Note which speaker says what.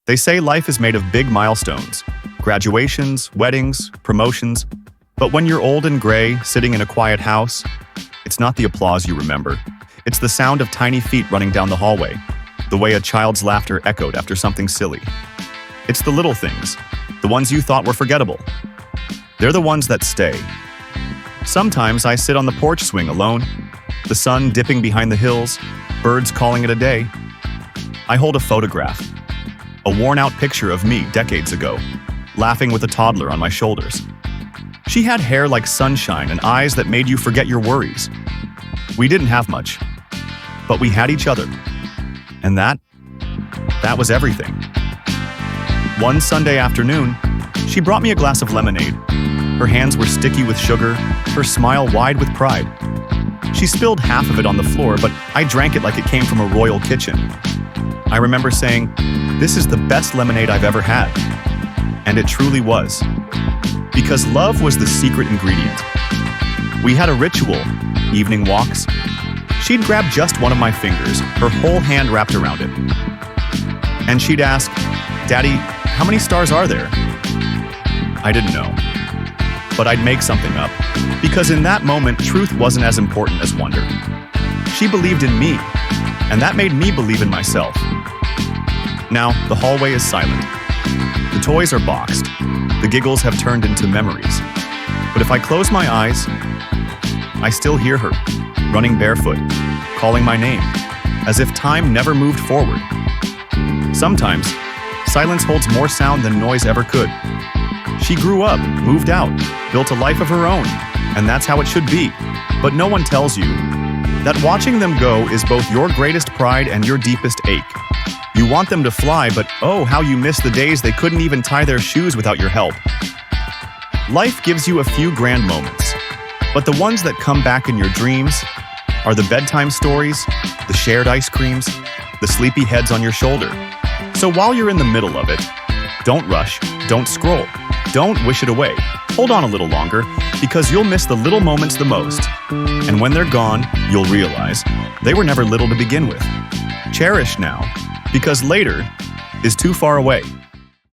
Speaker 1: They say life is made of big milestones, graduations, weddings, promotions, but when you're old and gray, sitting in a quiet house, it's not the applause you remember. It's the sound of tiny feet running down the hallway, the way a child's laughter echoed after something silly. It's the little things, the ones you thought were forgettable. They're the ones that stay. Sometimes I sit on the porch swing alone, the sun dipping behind the hills, birds calling it a day. I hold a photograph, a worn-out picture of me decades ago, laughing with a toddler on my shoulders. She had hair like sunshine and eyes that made you forget your worries. We didn't have much, but we had each other. And that was everything. One Sunday afternoon, she brought me a glass of lemonade. Her hands were sticky with sugar, her smile wide with pride. She spilled half of it on the floor, but I drank it like it came from a royal kitchen. I remember saying, "This is the best lemonade I've ever had." And it truly was. Because love was the secret ingredient. We had a ritual, evening walks. She'd grab just one of my fingers, her whole hand wrapped around it. And she'd ask, "Daddy, how many stars are there?" I didn't know. But I'd make something up. Because in that moment, truth wasn't as important as wonder. She believed in me, and that made me believe in myself. Now, the hallway is silent. The toys are boxed. The giggles have turned into memories. But if I close my eyes, I still hear her, running barefoot, calling my name, as if time never moved forward. Sometimes, silence holds more sound than noise ever could. She grew up, moved out, built a life of her own, and that's how it should be. But no one tells you that watching them go is both your greatest pride and your deepest ache. You want them to fly, but oh, how you miss the days they couldn't even tie their shoes without your help. Life gives you a few grand moments, but the ones that come back in your dreams are the bedtime stories, the shared ice creams, the sleepy heads on your shoulder. So while you're in the middle of it, don't rush, don't scroll, don't wish it away. Hold on a little longer, because you'll miss the little moments the most. And when they're gone, you'll realize they were never little to begin with. Cherish now, because later is too far away.